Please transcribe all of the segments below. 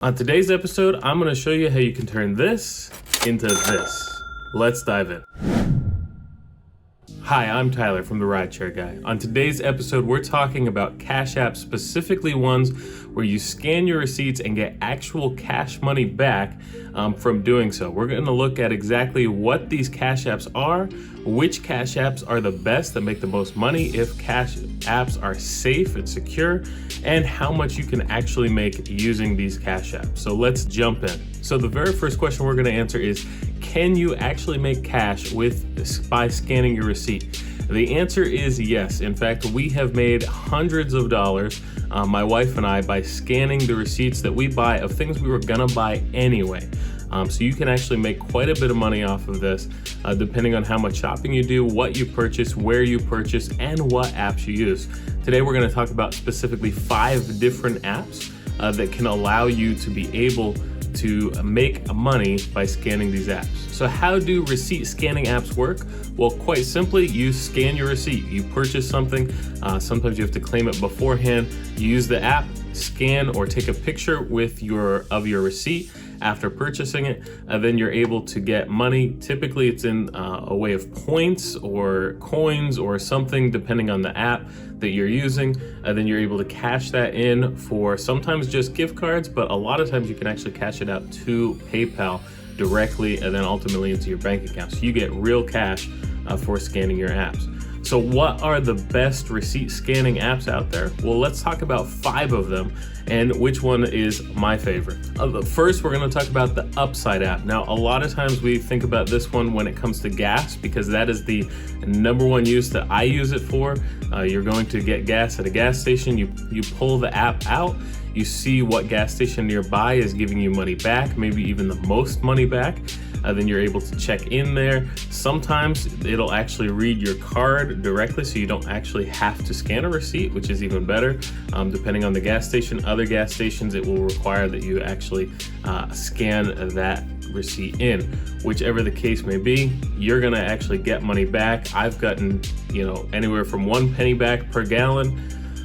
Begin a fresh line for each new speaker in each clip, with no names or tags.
On today's episode, I'm going to show you how you can turn this into this. Let's dive in. Hi, I'm Tyler from the RideShare Guy. On today's episode, we're talking about cash apps, specifically ones where you scan your receipts and get actual cash money back from doing so. We're going to look at exactly what these cash apps are, which cash apps are the best that make the most money, if cash apps are safe and secure, and how much you can actually make using these cash apps. So let's jump in. So the very first question we're going to answer is, can you actually make cash by scanning your receipt? The answer is yes. In fact, we have made hundreds of dollars, my wife and I, by scanning the receipts that we buy of things we were gonna buy anyway. So you can actually make quite a bit of money off of this, depending on how much shopping you do, what you purchase, where you purchase, and what apps you use. Today, we're gonna talk about specifically 5 different apps that can allow you to be able to make money by scanning these apps. So how do receipt scanning apps work? Well, quite simply, you scan your receipt. You purchase something, sometimes you have to claim it beforehand. You use the app, scan or take a picture of your receipt after purchasing it, then you're able to get money. Typically it's in a way of points or coins or something, depending on the app that you're using. Then you're able to cash that in for sometimes just gift cards, but a lot of times you can actually cash it out to PayPal directly and then ultimately into your bank account. So you get real cash for scanning your apps. So what are the best receipt scanning apps out there? Well, let's talk about 5 of them and which one is my favorite. First, we're going to talk about the Upside app. Now, a lot of times we think about this one when it comes to gas, because that is the number one use that I use it for. You're going to get gas at a gas station. You pull the app out. You see what gas station nearby is giving you money back, maybe even the most money back. Then you're able to check in there. Sometimes it'll actually read your card directly, so you don't actually have to scan a receipt, which is even better. Depending on the gas station, other gas stations, it will require that you actually scan that receipt in. Whichever the case may be, you're gonna actually get money back. I've gotten, anywhere from 1 penny back per gallon,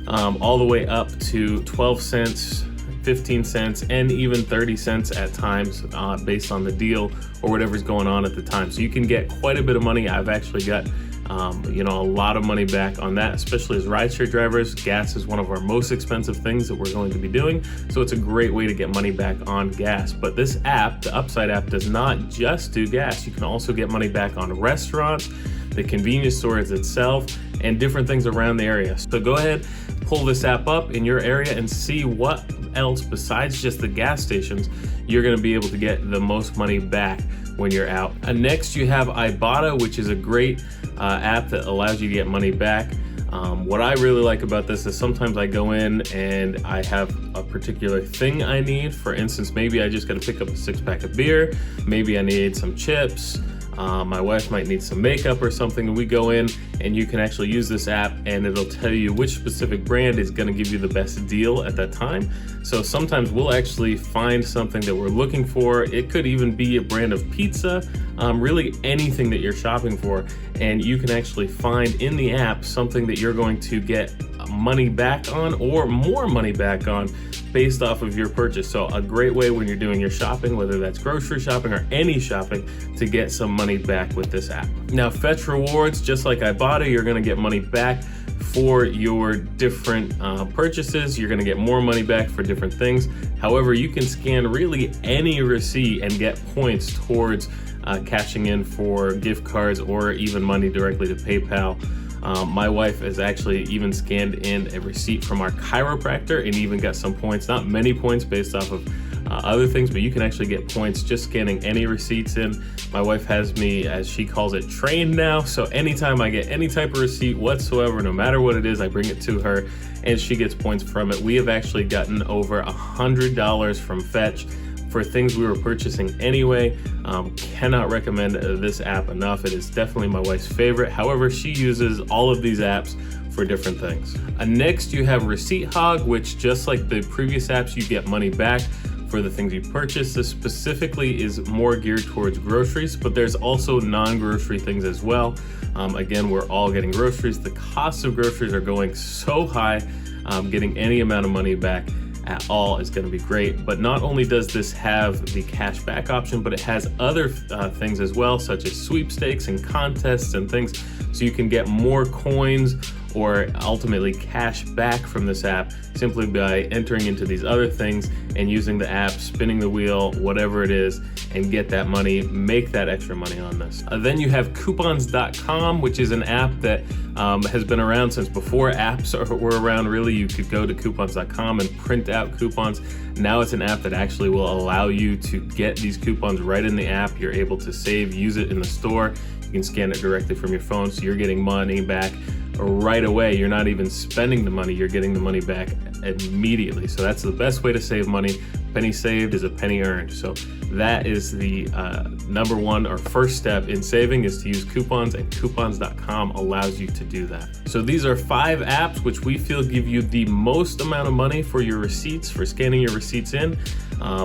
all the way up to 12 cents, 15 cents, and even 30 cents at times, based on the deal or whatever's going on at the time. So you can get quite a bit of money. I've actually got a lot of money back on that, especially as rideshare drivers. Gas is one of our most expensive things that we're going to be doing. So it's a great way to get money back on gas. But this app, the Upside app, does not just do gas. You can also get money back on restaurants, the convenience stores itself, and different things around the area. So go ahead, pull this app up in your area and see what else besides just the gas stations you're going to be able to get the most money back when you're out. Next, you have Ibotta, which is a great app that allows you to get money back. What I really like about this is sometimes I go in and I have a particular thing I need. For instance, maybe I just got to pick up a 6-pack of beer. Maybe I need some chips. My wife might need some makeup or something, and we go in and you can actually use this app and it'll tell you which specific brand is going to give you the best deal at that time. So sometimes we'll actually find something that we're looking for. It could even be a brand of pizza, really anything that you're shopping for, and you can actually find in the app something that you're going to get money back on or more money back on based off of your purchase. So a great way when you're doing your shopping, whether that's grocery shopping or any shopping, to get some money back with this app. Now, Fetch Rewards, just like Ibotta, you're gonna get money back for your different purchases. You're gonna get more money back for different things. However, you can scan really any receipt and get points towards cashing in for gift cards or even money directly to PayPal. My wife has actually even scanned in a receipt from our chiropractor and even got some points, not many points based off of other things, but you can actually get points just scanning any receipts in. My wife has me, as she calls it, trained now. So anytime I get any type of receipt whatsoever, no matter what it is, I bring it to her and she gets points from it. We have actually gotten over $100 from Fetch for things we were purchasing anyway. Cannot recommend this app enough. It is definitely my wife's favorite. However, she uses all of these apps for different things. Next, you have Receipt Hog, which, just like the previous apps, you get money back for the things you purchase. This specifically is more geared towards groceries, but there's also non-grocery things as well. Again, we're all getting groceries. The cost of groceries are going so high, getting any amount of money back at all is going to be great. But not only does this have the cash back option, but it has other things as well, such as sweepstakes and contests and things, so you can get more coins or ultimately cash back from this app simply by entering into these other things and using the app, spinning the wheel, whatever it is, and get that money, make that extra money on this. Then you have coupons.com, which is an app that has been around since before apps were around. Really, you could go to coupons.com and print out coupons. Now it's an app that actually will allow you to get these coupons right in the app. You're able to save, use it in the store. You can scan it directly from your phone, so you're getting money back right away. You're not even spending the money, you're getting the money back immediately. So that's the best way to save money. Penny saved is a penny earned. So that is the number one or first step in saving, is to use coupons, and coupons.com allows you to do that. So these are 5 apps which we feel give you the most amount of money for your receipts, for scanning your receipts in.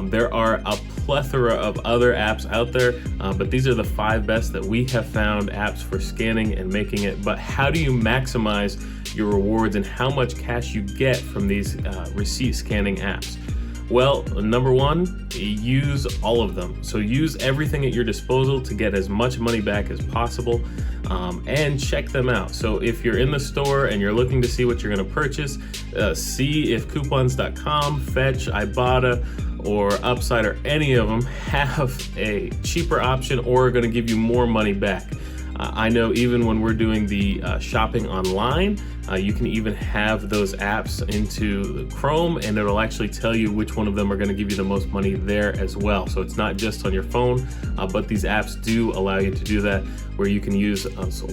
There are a plethora of other apps out there, but these are the 5 best that we have found, apps for scanning and making it. But how do you maximize your rewards and how much cash you get from these receipt scanning apps? Well, number one, use all of them. So use everything at your disposal to get as much money back as possible, and check them out. So if you're in the store and you're looking to see what you're going to purchase, see if coupons.com, Fetch, Ibotta, or Upside, or any of them have a cheaper option or are going to give you more money back. I know even when we're doing the shopping online, you can even have those apps into Chrome, and it'll actually tell you which one of them are going to give you the most money there as well. So it's not just on your phone, but these apps do allow you to do that, where you can use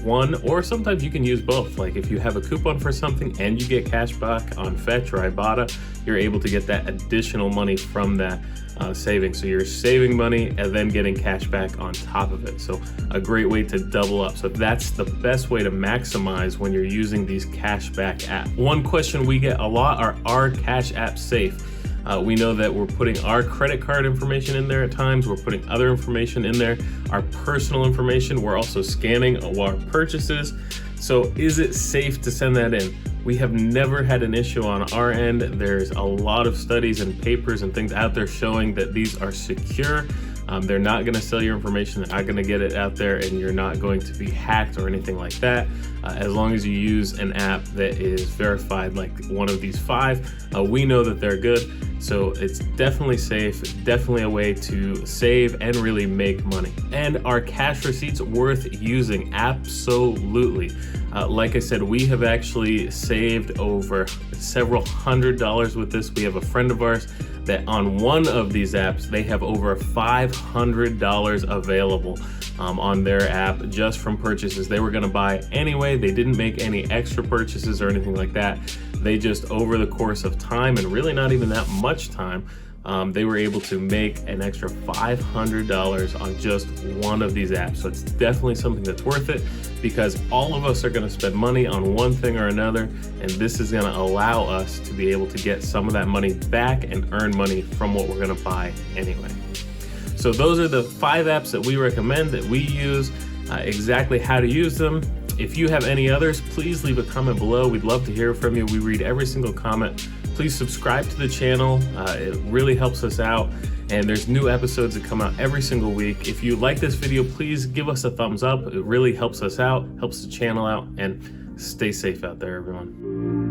one, or sometimes you can use both. Like if you have a coupon for something and you get cash back on Fetch or Ibotta, you're able to get that additional money from that saving. So you're saving money and then getting cash back on top of it. So a great way to double up. So that's the best way to maximize when you're using these cash back apps. One question we get a lot are cash apps safe? We know that we're putting our credit card information in there at times. We're putting other information in there, our personal information. We're also scanning our purchases. So is it safe to send that in? We have never had an issue on our end. There's a lot of studies and papers and things out there showing that these are secure. They're not going to sell your information. They're not going to get it out there, and you're not going to be hacked or anything like that. As long as you use an app that is verified, like one of these 5, we know that they're good. So it's definitely safe, definitely a way to save and really make money. And are cash receipts worth using? Absolutely. Like I said, we have actually saved over several $100s with this. We have a friend of ours that on one of these apps, they have over $500 available on their app just from purchases they were going to buy anyway. They didn't make any extra purchases or anything like that. They just, over the course of time, and really not even that much time, they were able to make an extra $500 on just one of these apps. So it's definitely something that's worth it, because all of us are going to spend money on one thing or another, and this is going to allow us to be able to get some of that money back and earn money from what we're going to buy anyway. So those are the 5 apps that we recommend, that we use, exactly how to use them. If you have any others, please leave a comment below. We'd love to hear from you. We read every single comment. Please subscribe to the channel. It really helps us out. And there's new episodes that come out every single week. If you like this video, please give us a thumbs up. It really helps us out, helps the channel out, and stay safe out there, everyone.